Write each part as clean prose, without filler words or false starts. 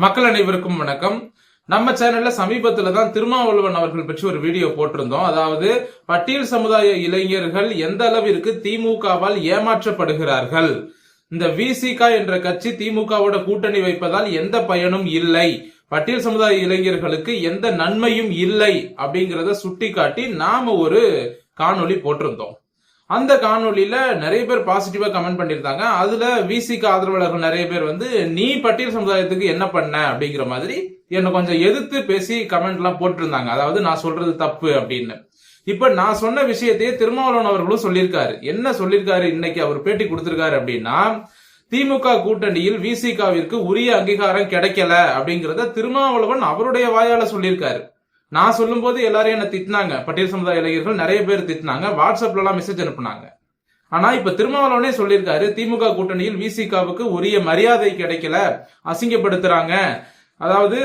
மக்கள் அனைவருக்கும் வணக்கம். நம்ம சேனல்ல சமீபத்துல தான் திருமாவளவன் அவர்கள் பற்றி ஒரு வீடியோ போட்டிருந்தோம். அதாவது பட்டியல் சமுதாய இளைஞர்கள் எந்த அளவிற்கு திமுகவால் ஏமாற்றப்படுகிறார்கள், இந்த விசிக என்ற கட்சி திமுகவோட கூட்டணி வைப்பதால் எந்த பயனும் இல்லை, பட்டியல் சமுதாய இளைஞர்களுக்கு எந்த நன்மையும் இல்லை அப்படிங்கறத சுட்டிக்காட்டி நாம ஒரு காணொளி போட்டிருந்தோம். அந்த காணொலியில நிறைய பேர் பாசிட்டிவா கமெண்ட் பண்ணிருந்தாங்க. அதுல விசிக ஆதரவாளர்கள் நிறைய பேர் நீ பட்டியல் சமுதாயத்துக்கு என்ன பண்ண அப்படிங்கிற மாதிரி என்ன கொஞ்சம் எதிர்த்து பேசி கமெண்ட் எல்லாம் போட்டிருந்தாங்க. அதாவது நான் சொல்றது தப்பு அப்படின்னு. இப்ப நான் சொன்ன விஷயத்தையே திருமாவளவன் அவர்களும் சொல்லியிருக்காரு. என்ன சொல்லியிருக்காரு, இன்னைக்கு அவர் பேட்டி கொடுத்திருக்காரு அப்படின்னா, திமுக கூட்டணியில் விசிகாவிற்கு உரிய அங்கீகாரம் கிடைக்கல அப்படிங்கறத திருமாவளவன் அவருடைய வாயால சொல்லியிருக்காரு. நான் சொல்லும் போது எல்லாரும் என்ன திட்டினாங்க, பட்டியல் சமுதாய இளைஞர்கள் நிறைய பேர் திட்டினாங்க, வாட்ஸ்அப்ல எல்லாம் மெசேஜ் அனுப்புனாங்க. ஆனா இப்ப திருமாவளவனே சொல்லியிருக்காரு, திமுக கூட்டணியில் விசிகாவுக்கு உரிய மரியாதை கிடைக்கல, அசிங்கப்படுத்துறாங்க. அதாவது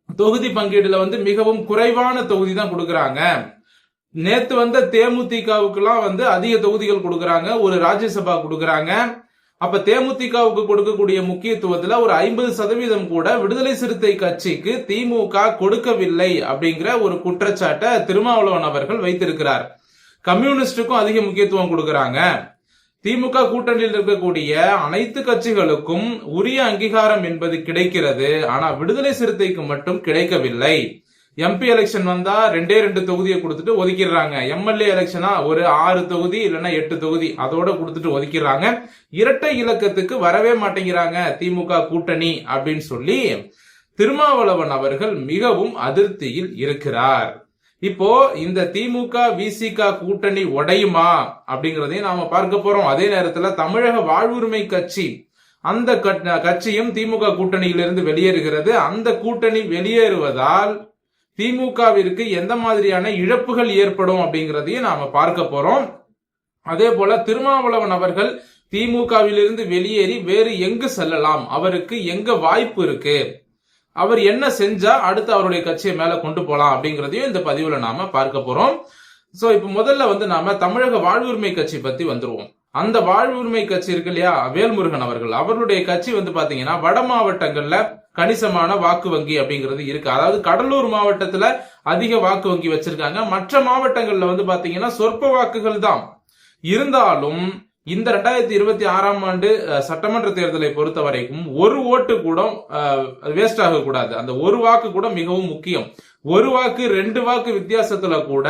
தொகுதி பங்கீடுல மிகவும் குறைவான தொகுதி தான் கொடுக்கறாங்க. நேத்து தேமுதிகவுக்கு எல்லாம் அதிக தொகுதிகள் கொடுக்கறாங்க, ஒரு ராஜ்யசபா கொடுக்கறாங்க. அப்ப தேமுதிகவுக்கு கொடுக்கக்கூடிய முக்கியத்துவத்துல ஒரு 50% கூட விடுதலை சிறுத்தை கட்சிக்கு திமுக கொடுக்கவில்லை அப்படிங்கிற ஒரு குற்றச்சாட்டை திருமாவளவன் அவர்கள் வைத்திருக்கிறார். கம்யூனிஸ்டுக்கும் அதிக முக்கியத்துவம் கொடுக்கறாங்க. திமுக கூட்டணியில் இருக்கக்கூடிய அனைத்து கட்சிகளுக்கும் உரிய அங்கீகாரம் என்பது கிடைக்கிறது, ஆனா விடுதலை சிறுத்தைக்கு மட்டும் கிடைக்கவில்லை. எம்பி எலெக்ஷன் வந்தா 2 தொகுதியை கொடுத்துட்டு ஒதுக்கிடுறாங்க. எம்எல்ஏ எலெக்ஷனா ஒரு 6 தொகுதி இல்லைன்னா 8 தொகுதி அதோட கொடுத்துட்டு ஒதுக்கிடுறாங்க. இரட்டை இலக்கத்துக்கு வரவே மாட்டேங்கிறாங்க திமுக கூட்டணி அப்படின்னு சொல்லி திருமாவளவன் அவர்கள் மிகவும் அதிருப்தியில் இருக்கிறார். இப்போ இந்த திமுக விசிக கூட்டணி உடையுமா அப்படிங்கறதையும் நாம பார்க்க போறோம். அதே நேரத்துல தமிழக வாழ்வுரிமை கட்சி, அந்த கட்சியும் திமுக கூட்டணியிலிருந்து வெளியேறுகிறது. அந்த கூட்டணி வெளியேறுவதால் திமுகவிற்கு எந்த மாதிரியான இழப்புகள் ஏற்படும் அப்படிங்கறதையும் நாம பார்க்க போறோம். அதே போல திருமாவளவன் அவர்கள் திமுகவிலிருந்து வெளியேறி வேறு எங்கு செல்லலாம், அவருக்கு எங்க வாய்ப்பு இருக்கு, அவர் என்ன செஞ்சா அடுத்து அவருடைய கட்சியை மேல கொண்டு போலாம் அப்படிங்கறதையும் இந்த பதிவுல நாம பார்க்க போறோம். சோ இப்ப முதல்ல நாம தமிழக வாழ்வுரிமை கட்சி பத்தி வந்துருவோம். அந்த வாழ்வுரிமை கட்சி இருக்கு இல்லையா, வேல்முருகன் அவர்கள், அவருடைய கட்சி பாத்தீங்கன்னா வட மாவட்டங்கள்ல கணிசமான வாக்கு வங்கி அப்படிங்கிறது இருக்கு. அதாவது கடலூர் மாவட்டத்துல அதிக வாக்கு வங்கி வச்சிருக்காங்க. மற்ற மாவட்டங்கள்ல பாத்தீங்கன்னா சொற்ப வாக்குகள் தான் இருந்தாலும் இந்த 2026ஆம் ஆண்டு சட்டமன்ற தேர்தலை பொறுத்த வரைக்கும் ஒரு ஓட்டு கூட வேஸ்ட் ஆக கூடாது. அந்த ஒரு வாக்கு கூட மிகவும் முக்கியம். ஒரு வாக்கு 2 வாக்கு வித்தியாசத்துல கூட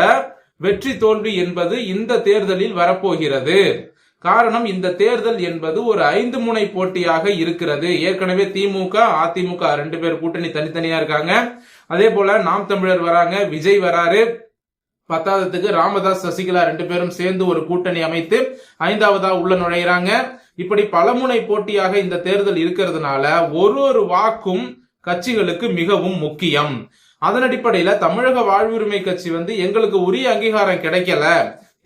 வெற்றி தோல்வி என்பது இந்த தேர்தலில் வரப்போகிறது. காரணம், இந்த தேர்தல் என்பது ஒரு 5 முனை போட்டியாக இருக்கிறது. ஏற்கனவே திமுக அதிமுக 2 பேர் கூட்டணி தனித்தனியா இருக்காங்க. அதே போல நாம் தமிழர் வராங்க, விஜய் வராரு, 10வதுக்கு ராமதாஸ் சசிகலா 2 பேரும் சேர்ந்து ஒரு கூட்டணி அமைத்து 5வதா உள்ள நுழைகிறாங்க. இப்படி பலமுனை போட்டியாக இந்த தேர்தல் இருக்கிறதுனால ஒரு வாக்கும் கட்சிகளுக்கு மிகவும் முக்கியம். அதன் அடிப்படையில தமிழக வாழ்வுரிமை கட்சி எங்களுக்கு உரிய அங்கீகாரம் கிடைக்கல,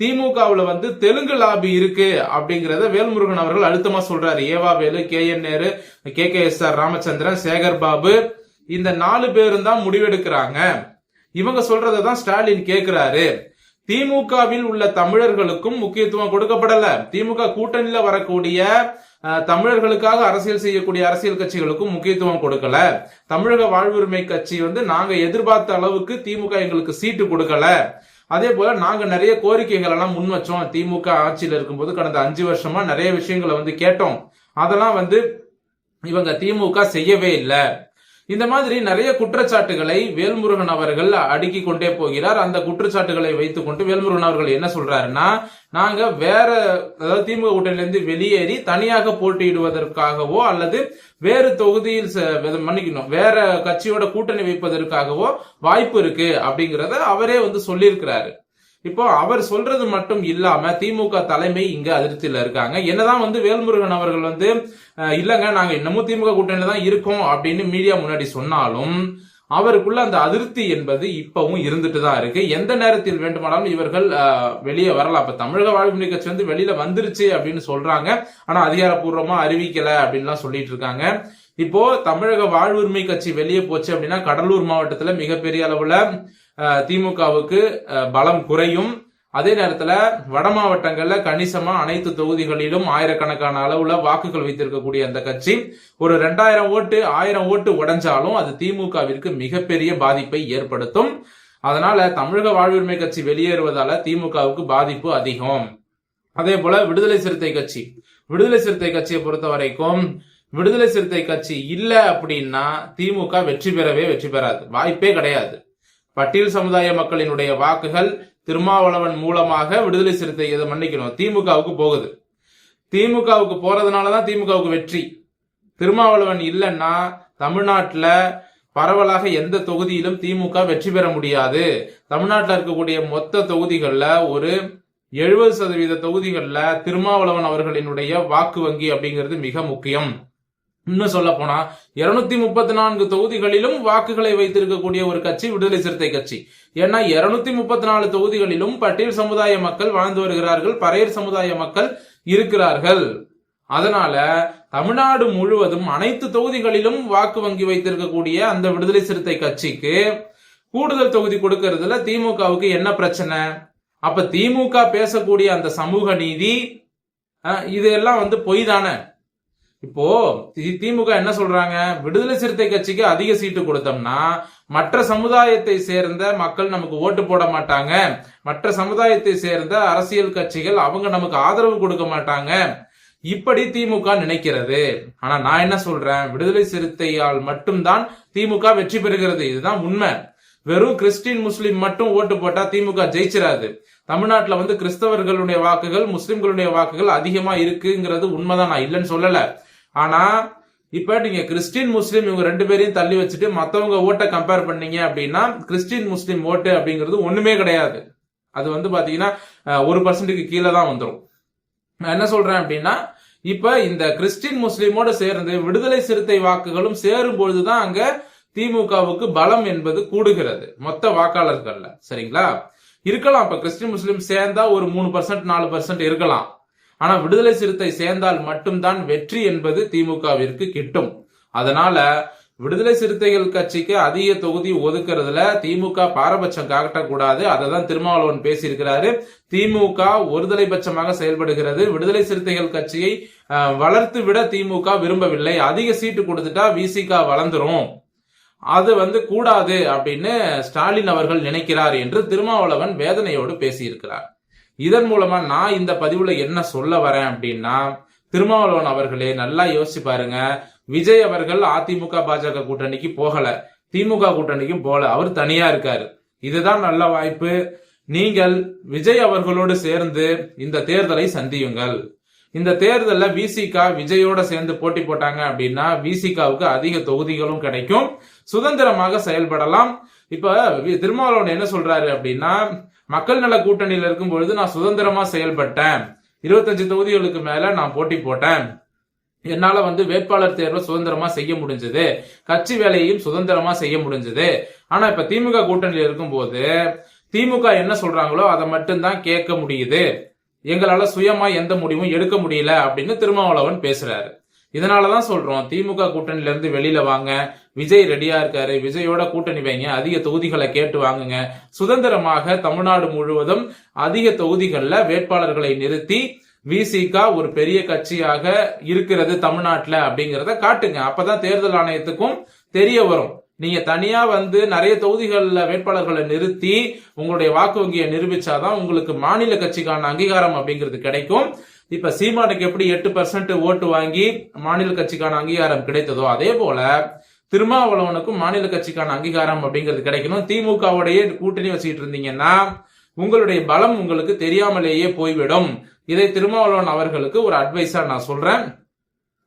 திமுகவுல தெலுங்கு லாபி இருக்கு அப்படிங்கறத வேல்முருகன் அவர்கள் அழுத்தமா சொல்றாரு. ஏவா வேலு, KN நேரு, KKSR ராமச்சந்திரன், சேகர் பாபு, இந்த 4 பேரும் தான் முடிவெடுக்கிறாங்க. இவங்க சொல்றதான் ஸ்டாலின் கேட்கிறாரு. திமுகவில் உள்ள தமிழர்களுக்கும் முக்கியத்துவம் கொடுக்கப்படல, திமுக கூட்டணியில வரக்கூடிய தமிழர்களுக்காக அரசியல் செய்யக்கூடிய அரசியல் கட்சிகளுக்கும் முக்கியத்துவம் கொடுக்கல. தமிழக வாழ்வுரிமை கட்சி நாங்க எதிர்பார்த்த அளவுக்கு திமுக எங்களுக்கு சீட்டு கொடுக்கல. அதே போல நாங்க நிறைய கோரிக்கைகள் எல்லாம் முன் வச்சோம். திமுக ஆட்சியில் இருக்கும்போது கடந்த 5 வருஷமா நிறைய விஷயங்களை கேட்டோம். அதெல்லாம் இவங்க திமுக செய்யவே இல்லை. இந்த மாதிரி நிறைய குற்றச்சாட்டுகளை வேல்முருகன் அவர்கள் அடுக்கி கொண்டே போகிறார். அந்த குற்றச்சாட்டுகளை வைத்துக் கொண்டு வேல்முருகன் அவர்கள் என்ன சொல்றாருன்னா, நாங்க வேற, அதாவது திமுக கூட்டணியிலிருந்து வெளியேறி தனியாக போட்டியிடுவதற்காகவோ அல்லது வேறு தொகுதியில் மன்னிக்கணும் வேற கட்சியோட கூட்டணி வைப்பதற்காகவோ வாய்ப்பு இருக்கு அப்படிங்கறத அவரே சொல்லியிருக்கிறாரு. இப்போ அவர் சொல்றது மட்டும் இல்லாம திமுக தலைமை இங்க அதிருப்தியில இருக்காங்க. என்னதான் வேல்முருகன் அவர்கள் இல்லங்க நாங்க இன்னமும் திமுக கூட்டணியில தான் இருக்கோம் அப்படின்னு மீடியா முன்னாடி சொன்னாலும் அவருக்குள்ள அந்த அதிருப்தி என்பது இப்பவும் இருந்துட்டு தான் இருக்கு. எந்த நேரத்தில் வேண்டுமானாலும் இவர்கள் வெளியே வரலாம். இப்ப தமிழக வாழ்வுரிமை கட்சி வெளியில வந்துருச்சு அப்படின்னு சொல்றாங்க, ஆனா அதிகாரப்பூர்வமா அறிவிக்கல அப்படின்லாம் சொல்லிட்டு இருக்காங்க. இப்போ தமிழக வாழ்வுரிமை கட்சி வெளியே போச்சு அப்படின்னா கடலூர் மாவட்டத்துல மிகப்பெரிய அளவுல திமுகவுக்கு பலம் குறையும். அதே நேரத்துல வட மாவட்டங்கள்ல கணிசமா அனைத்து தொகுதிகளிலும் ஆயிரக்கணக்கான அளவுல வாக்குகள் வைத்திருக்கக்கூடிய அந்த கட்சி ஒரு 2000 ஓட்டு 1000 ஓட்டு உடைஞ்சாலும் அது திமுகவிற்கு மிகப்பெரிய பாதிப்பை ஏற்படுத்தும். அதனால தமிழக வாழ்வுரிமை கட்சி வெளியேறுவதால திமுகவுக்கு பாதிப்பு அதிகம். அதே போல விடுதலை சிறுத்தை கட்சியை பொறுத்த வரைக்கும் விடுதலை சிறுத்தை கட்சி இல்ல அப்படின்னா திமுக வெற்றி பெறாது, வாய்ப்பே கிடையாது. பட்டியல் சமுதாய மக்களினுடைய வாக்குகள் திருமாவளவன் மூலமாக விடுதலை சிறுத்தை திமுகவுக்கு போகுது. திமுகவுக்கு போறதுனாலதான் திமுகவுக்கு வெற்றி. திருமாவளவன் இல்லைன்னா தமிழ்நாட்டுல பரவலாக எந்த தொகுதியிலும் திமுக வெற்றி பெற முடியாது. தமிழ்நாட்டில் இருக்கக்கூடிய மொத்த தொகுதிகள்ல ஒரு 70% தொகுதிகள்ல திருமாவளவன் அவர்களினுடைய வாக்கு வங்கி அப்படிங்கிறது மிக முக்கியம். இன்னும் சொல்ல போனா 234 தொகுதிகளிலும் வாக்குகளை வைத்திருக்கக்கூடிய ஒரு கட்சி விடுதலை சிறுத்தை கட்சி. ஏன்னா 234 தொகுதிகளிலும் பட்டியல் சமுதாய மக்கள் வாழ்ந்து வருகிறார்கள், பறையர் சமுதாய மக்கள் இருக்கிறார்கள். அதனால தமிழ்நாடு முழுவதும் அனைத்து தொகுதிகளிலும் வாக்கு வங்கி வைத்திருக்கக்கூடிய அந்த விடுதலை சிறுத்தை கட்சிக்கு கூடுதல் தொகுதி கொடுக்கறதுல திமுகவுக்கு என்ன பிரச்சனை? அப்ப திமுக பேசக்கூடிய அந்த சமூக நீதி இதெல்லாம் பொய் தானே. இப்போ திமுக என்ன சொல்றாங்க, விடுதலை சிறுத்தை கட்சிக்கு அதிக சீட்டு கொடுத்தோம்னா மற்ற சமுதாயத்தை சேர்ந்த மக்கள் நமக்கு ஓட்டு போட மாட்டாங்க, மற்ற சமுதாயத்தை சேர்ந்த அரசியல் கட்சிகள் அவங்க நமக்கு ஆதரவு கொடுக்க மாட்டாங்க, இப்படி திமுக நினைக்கிறது. ஆனா நான் என்ன சொல்றேன், விடுதலை சிறுத்தையால் மட்டும்தான் திமுக வெற்றி பெறுகிறது, இதுதான் உண்மை. வெறும் கிறிஸ்டின் முஸ்லிம் மட்டும் ஓட்டு போட்டா திமுக ஜெயிச்சிராது. தமிழ்நாட்டுல கிறிஸ்தவர்களுடைய வாக்குகள் முஸ்லிம்களுடைய வாக்குகள் அதிகமா இருக்குங்கிறது உண்மைதான், நான் இல்லைன்னு சொல்லல. ஆனா இப்ப நீங்க கிறிஸ்டின் முஸ்லிம் இவங்க 2 பேரையும் தள்ளி வச்சுட்டு மத்தவங்க ஓட்டை கம்பேர் பண்ணீங்க அப்படின்னா கிறிஸ்டின் முஸ்லிம் ஓட்டு அப்படிங்கிறது ஒண்ணுமே கிடையாது. அது பாத்தீங்கன்னா 1% கீழே தான் வந்துடும். நான் என்ன சொல்றேன் அப்படின்னா, இப்ப இந்த கிறிஸ்டின் முஸ்லிமோட சேர்ந்து விடுதலை சிறுத்தை வாக்குகளும் சேரும் பொழுதுதான் அங்க திமுகவுக்கு பலம் என்பது கூடுகிறது மொத்த வாக்காளர்கள்ல. சரிங்களா? இருக்கலாம், இப்ப கிறிஸ்டின் முஸ்லிம் சேர்ந்தா ஒரு 3% 4% இருக்கலாம். ஆனா விடுதலை சிறுத்தை சேர்ந்தால் மட்டும்தான் வெற்றி என்பது திமுகவிற்கு கிட்டும். அதனால விடுதலை சிறுத்தைகள் கட்சிக்கு அதிக தொகுதி ஒதுக்குறதுல திமுக பாரபட்சம் காட்டக்கூடாது. அததான் திருமாவளவன் பேசியிருக்கிறாரு. திமுக ஒருதலை பட்சமாக செயல்படுகிறது. விடுதலை சிறுத்தைகள் கட்சியை வளர்த்து விட திமுக விரும்பவில்லை. அதிக சீட்டு கொடுத்துட்டா விசிக வளர்ந்துரும், அது கூடாது அப்படின்னு ஸ்டாலின் அவர்கள் நினைக்கிறார் என்று திருமாவளவன் வேதனையோடு பேசியிருக்கிறார். இதன் மூலமா நான் இந்த பதிவுல என்ன சொல்ல வரேன் அப்படின்னா, திருமாவளவன் அவர்களே நல்லா யோசிச்சு பாருங்க. விஜய் அவர்கள் அதிமுக பாஜக கூட்டணிக்கு போகல, திமுக கூட்டணிக்கும் போல, அவர் தனியா இருக்காரு. இதுதான் நல்ல வாய்ப்பு. நீங்கள் விஜய் அவர்களோடு சேர்ந்து இந்த தேர்தலை சந்தியுங்கள். இந்த தேர்தல்ல விசிக விஜயோட சேர்ந்து போட்டி போட்டாங்க அப்படின்னா விசிகாவுக்கு அதிக தொகுதிகளும் கிடைக்கும், சுதந்திரமாக செயல்படலாம். இப்ப திருமாவளவன் என்ன சொல்றாரு அப்படின்னா, மக்கள் நல கூட்டணியில இருக்கும் பொழுது நான் சுதந்திரமா செயல்பட்டேன், 25 தொகுதிகளுக்கு மேல நான் போட்டி போட்டேன், என்னால வேட்பாளர் தேர்வை சுதந்திரமா செய்ய முடிஞ்சது, கட்சி வேலையையும் சுதந்திரமா செய்ய முடிஞ்சது. ஆனா இப்ப திமுக கூட்டணியில இருக்கும் போது திமுக என்ன சொல்றாங்களோ அதை மட்டும்தான் கேட்க முடியுது, எங்களால சுயமா எந்த முடிவும் எடுக்க முடியல அப்படின்னு திருமாவளவன் பேசுறாரு. இதனாலதான் சொல்றோம், திமுக கூட்டணியில இருந்து வெளியில வாங்க, விஜய் ரெடியா இருக்காரு, விஜயோட கூட்டணி வைங்க, அதிக தொகுதிகளை கேட்டு வாங்குங்க, சுதந்திரமாக தமிழ்நாடு முழுவதும் அதிக தொகுதிகள்ல வேட்பாளர்களை நிறுத்தி விசிக ஒரு பெரிய கட்சியாக இருக்கிறது தமிழ்நாட்டுல அப்படிங்கறத காட்டுங்க. அப்பதான் தேர்தல் ஆணையத்துக்கும் தெரிய வரும். நீங்க தனியா நிறைய தொகுதிகள்ல வேட்பாளர்களை நிறுத்தி உங்களுடைய வாக்கு வங்கியை நிரூபிச்சாதான் உங்களுக்கு மாநில கட்சிக்கான அங்கீகாரம் அப்படிங்கிறது கிடைக்கும். இப்ப சீமானுக்கு எப்படி 8% ஓட்டு வாங்கி மாநில கட்சிக்கான அங்கீகாரம் கிடைத்ததோ அதே போல திருமாவளவனுக்கும் மாநில கட்சிக்கான அங்கீகாரம் அப்படிங்கிறது கிடைக்கணும். திமுகவுடைய கூட்டணி வச்சுக்கிட்டு இருந்தீங்கன்னா உங்களுடைய பலம் உங்களுக்கு தெரியாமலேயே போய்விடும். இதை திருமாவளவன் அவர்களுக்கு ஒரு அட்வைஸா நான் சொல்றேன்.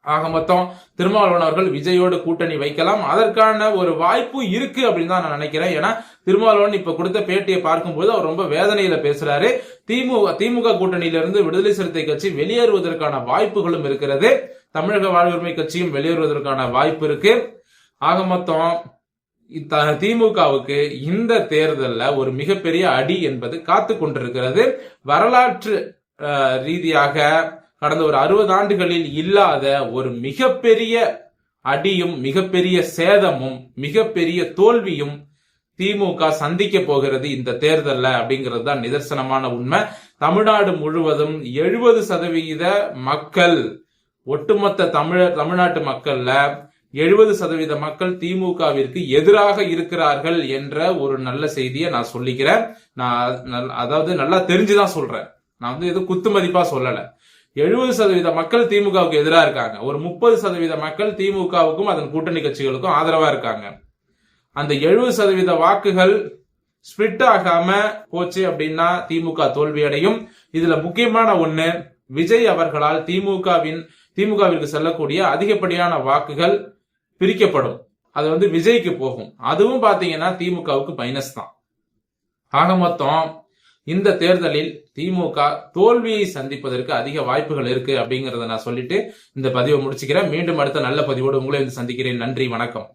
ஆக மொத்தம் திருமாவளவன் அவர்கள் விஜயோடு கூட்டணி வைக்கலாம், அதற்கான ஒரு வாய்ப்பு இருக்கு அப்படின்னு தான் நான் நினைக்கிறேன். ஏன்னா திருமாவளவன் இப்ப கொடுத்த பேட்டியை பார்க்கும்போது அவர் ரொம்ப வேதனையில பேசுறாரு. திமுக கூட்டணியிலிருந்து விடுதலை சிறுத்தை கட்சி வெளியேறுவதற்கான வாய்ப்புகளும் இருக்கிறது, தமிழக வாழ்வுரிமை கட்சியும் வெளியேறுவதற்கான வாய்ப்பு இருக்கு. ஆக மொத்தம் திமுகவுக்கு இந்த தேர்தல்ல ஒரு மிகப்பெரிய அடி என்பது காத்து கொண்டிருக்கிறது. வரலாற்று ரீதியாக கடந்த ஒரு 60 ஆண்டுகளில் இல்லாத ஒரு மிகப்பெரிய அடியும் மிகப்பெரிய சேதமும் மிகப்பெரிய தோல்வியும் திமுக சந்திக்க போகிறது இந்த தேர்தல்ல அப்படிங்கிறது தான் நிதர்சனமான உண்மை. தமிழ்நாடு முழுவதும் 70% மக்கள், ஒட்டுமொத்த தமிழ்நாட்டு மக்கள்ல 70% மக்கள் திமுகவிற்கு எதிராக இருக்கிறார்கள் என்ற ஒரு நல்ல செய்தியை நான் சொல்லிக்கிறேன். நான் அதாவது நல்லா தெரிஞ்சுதான் சொல்றேன். நான் எதுவும் குத்து மதிப்பா சொல்லல. 70% மக்கள் திமுகவுக்கு எதிராக இருக்காங்க. ஒரு 30% மக்கள் திமுகவுக்கும் அதன் கூட்டணி கட்சிகளுக்கும் ஆதரவா இருக்காங்க. அந்த 70% வாக்குகள் ஸ்பிளிட் ஆகாம போச்சு அப்படின்னா திமுக தோல்வி அடையும். இதுல முக்கியமான ஒண்ணு, விஜய் அவர்களால் திமுகவிற்கு செல்லக்கூடிய அதிகப்படியான வாக்குகள் பிரிக்கப்படும். அது விஜய்க்கு போகும். அதுவும் பாத்தீங்கன்னா திமுகவுக்கு மைனஸ் தான். ஆக மொத்தம் இந்த தேர்தலில் திமுக தோல்வியை சந்திப்பதற்கு அதிக வாய்ப்புகள் இருக்கு அப்படிங்கறத நான் சொல்லிட்டு இந்த பதிவை முடிச்சுக்கிறேன். மீண்டும் அடுத்த நல்ல பதிவோடு உங்களை சந்திக்கிறேன். நன்றி, வணக்கம்.